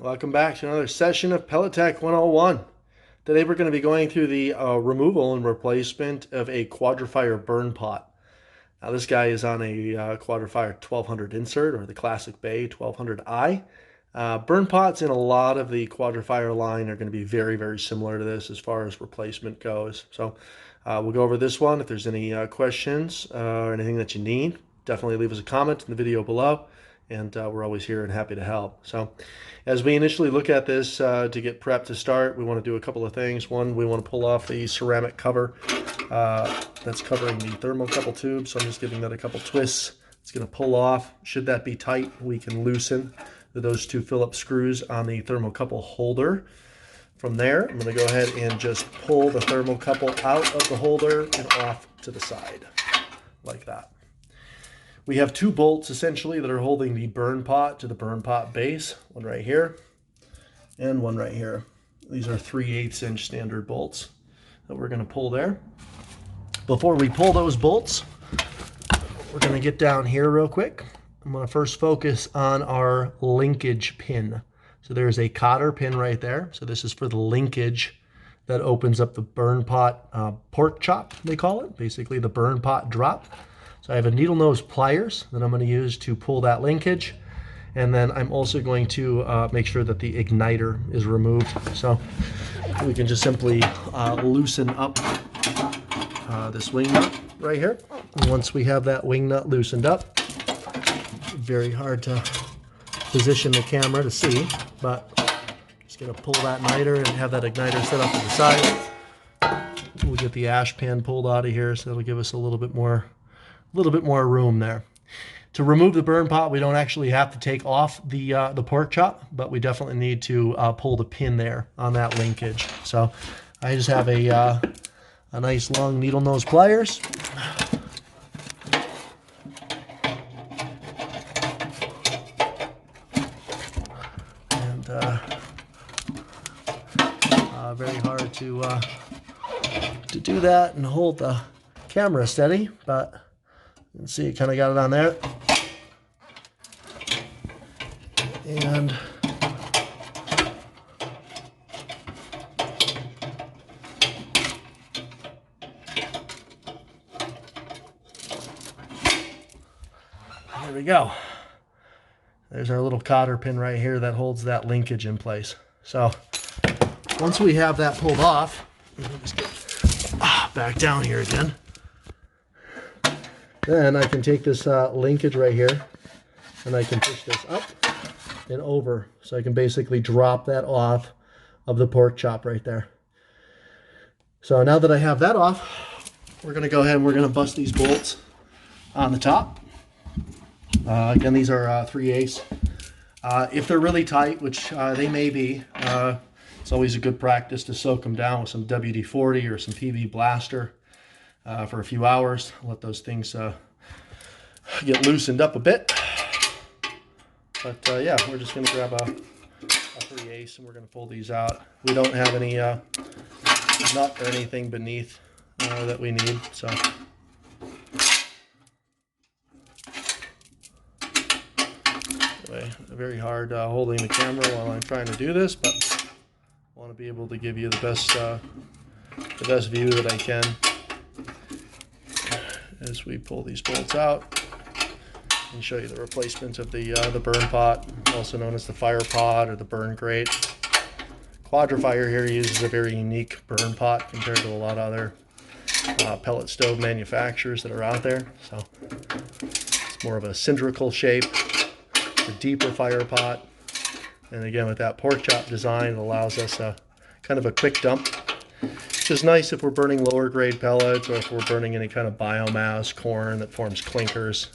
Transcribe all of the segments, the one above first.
Welcome back to another session of Pellet Tech 101. Today we're going to be going through the removal and replacement of a Quadra-Fire Burnpot. Now this guy is on a Quadra-Fire 1200 insert, or the Classic Bay 1200i. Burnpots in a lot of the Quadra-Fire line are going to be very, very similar to this as far as replacement goes. So we'll go over this one. If there's any questions or anything that you need, definitely leave us a comment in the video below. And we're always here and happy to help. So as we initially look at this to get prepped to start, we want to do a couple of things. One, we want to pull off the ceramic cover that's covering the thermocouple tube. So I'm just giving that a couple twists. It's going to pull off. Should that be tight, we can loosen those two Phillips screws on the thermocouple holder. From there, I'm going to go ahead and just pull the thermocouple out of the holder and off to the side, like that. We have two bolts essentially that are holding the Burnpot to the Burnpot base. One right here and one right here. These are 3/8 inch standard bolts that we're going to pull there. Before we pull those bolts, we're going to get down here real quick. I'm going to first focus on our linkage pin. So there's a cotter pin right there. So this is for the linkage that opens up the Burnpot pork chop, they call it. Basically the Burnpot drop. So I have a needle nose pliers that I'm going to use to pull that linkage. And then I'm also going to make sure that the igniter is removed. So we can just simply loosen up this wing nut right here. And once we have that wing nut loosened up, very hard to position the camera to see, but just going to pull that igniter and have that igniter set up to the side. We'll get the ash pan pulled out of here, so that'll give us a little bit more room there. To remove the Burnpot, we don't actually have to take off the pork chop, but we definitely need to pull the pin there on that linkage. So I just have a nice long needle nose pliers. And very hard to do that and hold the camera steady, but you can see it kind of got it on there. And there we go. There's our little cotter pin right here that holds that linkage in place. So once we have that pulled off, let me just get back down here again. Then I can take this linkage right here and I can push this up and over. So I can basically drop that off of the pork chop right there. So now that I have that off, we're going to go ahead and we're going to bust these bolts on the top. Again, these are 3/8. If they're really tight, which they may be, it's always a good practice to soak them down with some WD-40 or some PV Blaster. For a few hours, let those things get loosened up a bit. But yeah, we're just going to grab a 3/8 and we're going to pull these out. We don't have any nut or anything beneath that we need, so. Anyway, very hard holding the camera while I'm trying to do this, but I want to be able to give you the best view that I can as we pull these bolts out and show you the replacement of the Burnpot, also known as the Firepot or the burn grate. Quadra-Fire here uses a very unique Burnpot compared to a lot of other pellet stove manufacturers that are out there. So it's more of a cylindrical shape, a deeper Firepot, and again with that pork chop design, it allows us kind of a quick dump. Which is nice if we're burning lower grade pellets or if we're burning any kind of biomass, corn that forms clinkers.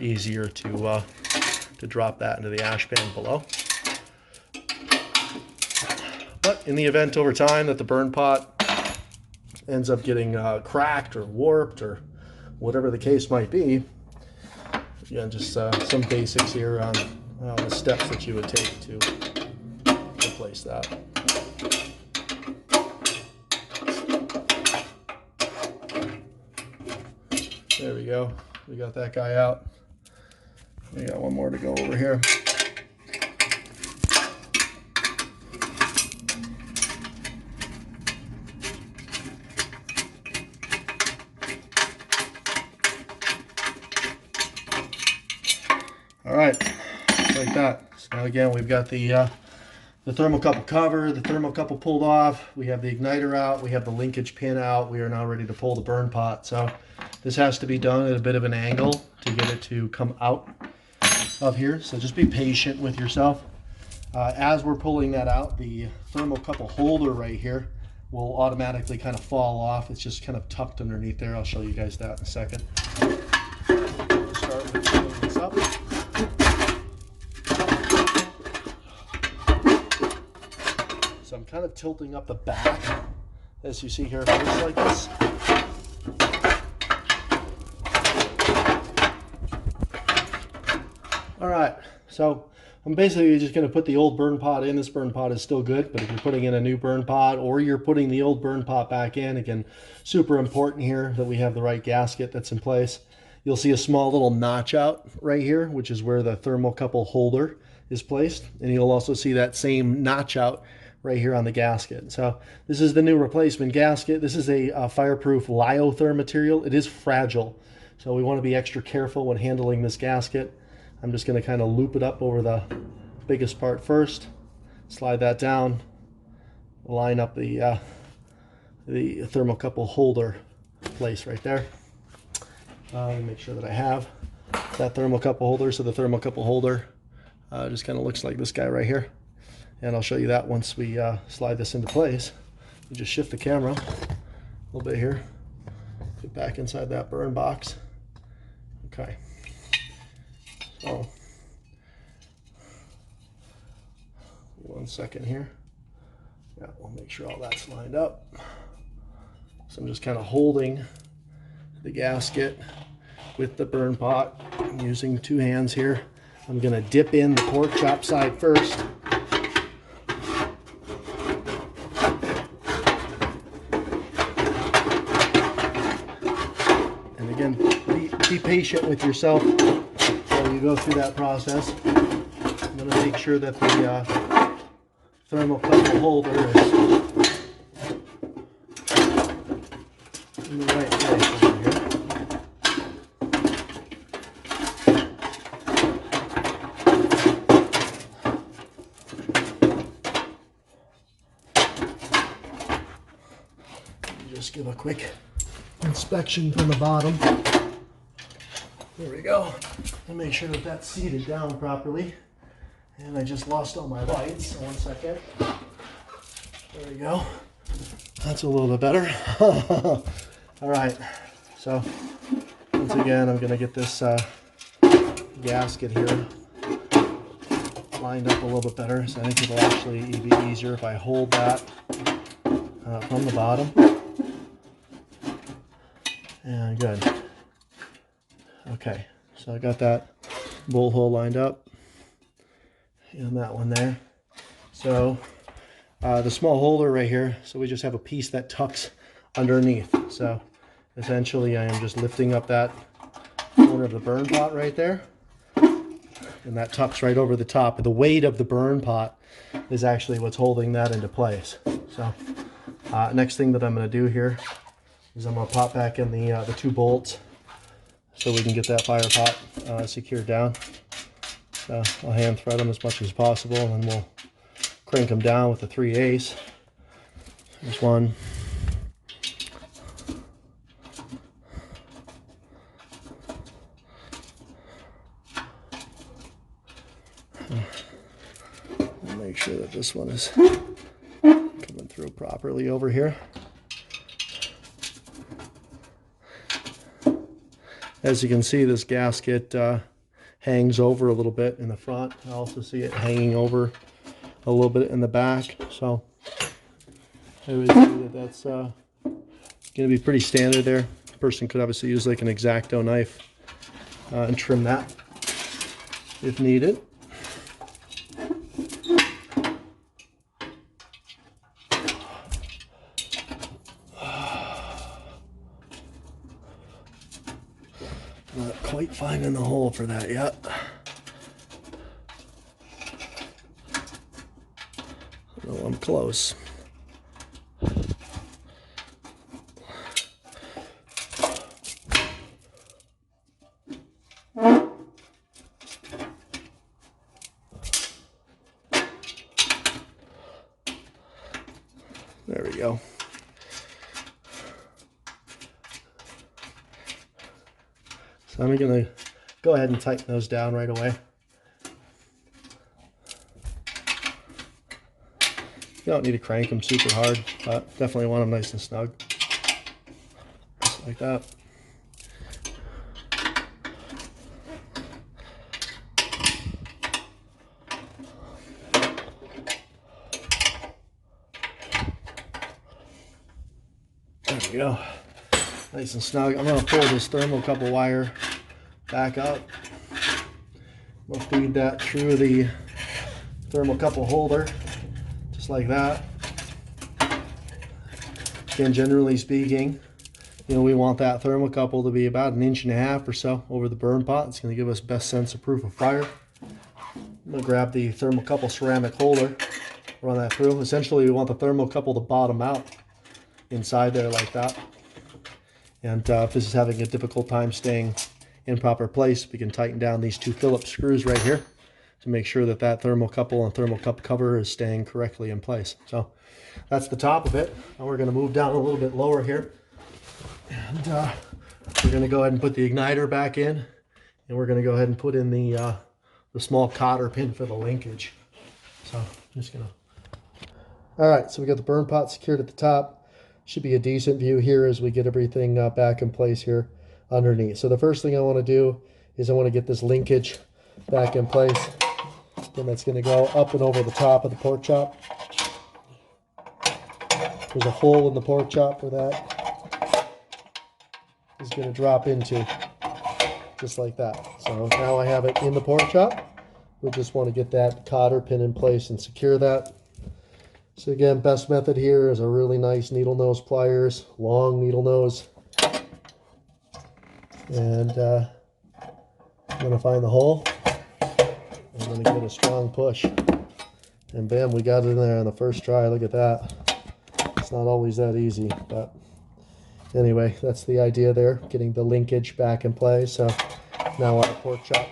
Easier to drop that into the ash pan below. But in the event over time that the Burnpot ends up getting cracked or warped or whatever the case might be, again, just some basics here on the steps that you would take to replace that. There we go. We got that guy out. We got one more to go over here. that. So now again, we've got the thermocouple cover, the thermocouple pulled off, we have the igniter out, we have the linkage pin out, we are now ready to pull the burn pot. So this has to be done at a bit of an angle to get it to come out of here. So just be patient with yourself. As we're pulling that out, the thermocouple holder right here will automatically kind of fall off. It's just kind of tucked underneath there. I'll show you guys that in a second. Start with pulling this up. So I'm kind of tilting up the back, as you see here first, like this. All right, so I'm basically just going to put the old burn pot in. This burn pot is still good, but if you're putting in a new burn pot or you're putting the old burn pot back in, again, super important here that we have the right gasket that's in place. You'll see a small little notch out right here, which is where the thermocouple holder is placed. And you'll also see that same notch out right here on the gasket. So this is the new replacement gasket. This is a fireproof lyotherm material. It is fragile, so we want to be extra careful when handling this gasket. I'm just going to kind of loop it up over the biggest part first, slide that down, line up the thermocouple holder place right there. Make sure that I have that thermocouple holder. So the thermocouple holder just kind of looks like this guy right here. And I'll show you that once we slide this into place. You just shift the camera a little bit here, get back inside that burn box. Okay. So, 1 second here. Yeah, we'll make sure all that's lined up. So I'm just kind of holding the gasket with the burn pot. I'm using 2 hands here. I'm going to dip in the pork chop side first. And again, be patient with yourself while you go through that process. I'm going to make sure that the thermocouple holder is in the right place over here. Just give a quick inspection from the bottom. There we go. And make sure that that's seated down properly. And I just lost all my lights. So 1 second. There we go. That's a little bit better. All right. So once again, I'm going to get this gasket here lined up a little bit better. So I think it'll actually be easier if I hold that from the bottom. And good. Okay, so I got that bolt hole lined up and that one there. So the small holder right here, so we just have a piece that tucks underneath. So essentially I am just lifting up that corner of the burn pot right there, and that tucks right over the top. The weight of the burn pot is actually what's holding that into place. So next thing that I'm going to do here is I'm going to pop back in the 2 bolts so we can get that fire pot secured down. So I'll hand thread them as much as possible, and then we'll crank them down with the 3/8. There's one. I'll make sure that this one is coming through properly over here. As you can see, this gasket hangs over a little bit in the front. I also see it hanging over a little bit in the back. So I would say that that's going to be pretty standard there. A person could obviously use like an X-Acto knife and trim that if needed. Not quite finding the hole for that yet. No, I'm close. There we go. So I'm going to go ahead and tighten those down right away. You don't need to crank them super hard, but definitely want them nice and snug. Just like that. There we go. Nice and snug. I'm going to pull this thermocouple wire back up. We'll feed that through the thermocouple holder, just like that. Again, generally speaking, we want that thermocouple to be about 1.5 inches or so over the burn pot. It's going to give us best sense of proof of fire. I'm going to grab the thermocouple ceramic holder, run that through. Essentially, we want the thermocouple to bottom out inside there like that. And if this is having a difficult time staying in proper place, we can tighten down these 2 Phillips screws right here to make sure that that thermocouple and thermocup cover is staying correctly in place. So that's the top of it. Now we're going to move down a little bit lower here. And we're going to go ahead and put the igniter back in. And we're going to go ahead and put in the small cotter pin for the linkage. So I'm just going to... All right, so we got the burn pot secured at the top. Should be a decent view here as we get everything back in place here underneath. So the first thing I want to do is I want to get this linkage back in place. Then that's going to go up and over the top of the pork chop. There's a hole in the pork chop where that is going to drop into, just like that. So now I have it in the pork chop. We just want to get that cotter pin in place and secure that. So again, best method here is a really nice needle nose pliers, long needle nose. And I'm going to find the hole. I'm going to give it a strong push. And bam, we got it in there on the first try. Look at that. It's not always that easy, but anyway, that's the idea there, getting the linkage back in place. So now our pork chop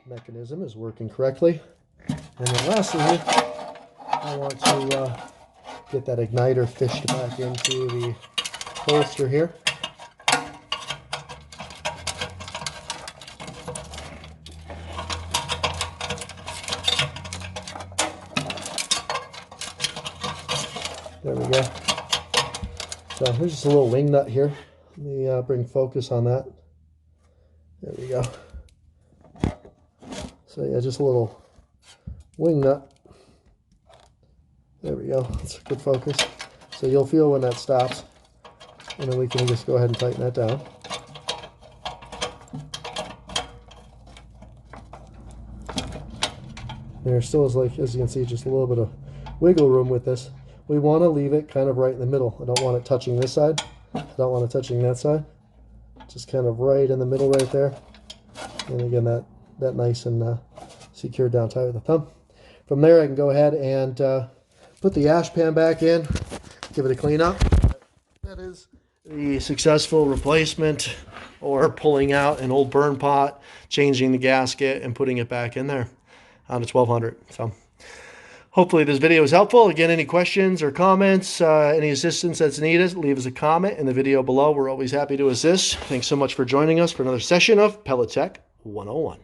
mechanism is working correctly. And then lastly, I want to get that igniter fished back into the holster here. There we go. So here's just a little wing nut here. Let me bring focus on that. There we go. So yeah, just a little wing nut. There we go. That's a good focus. So you'll feel when that stops. And then we can just go ahead and tighten that down. There still is, like, as you can see, just a little bit of wiggle room with this. We want to leave it kind of right in the middle. I don't want it touching this side. I don't want it touching that side. Just kind of right in the middle right there. And again, that nice and secured down tight with the thumb. From there, I can go ahead and put the ash pan back in, give it a clean up. That is the successful replacement or pulling out an old burn pot, changing the gasket, and putting it back in there on a 1200. So hopefully this video was helpful. Again, any questions or comments, any assistance that's needed, leave us a comment in the video below. We're always happy to assist. Thanks so much for joining us for another session of Pellet Tech 101.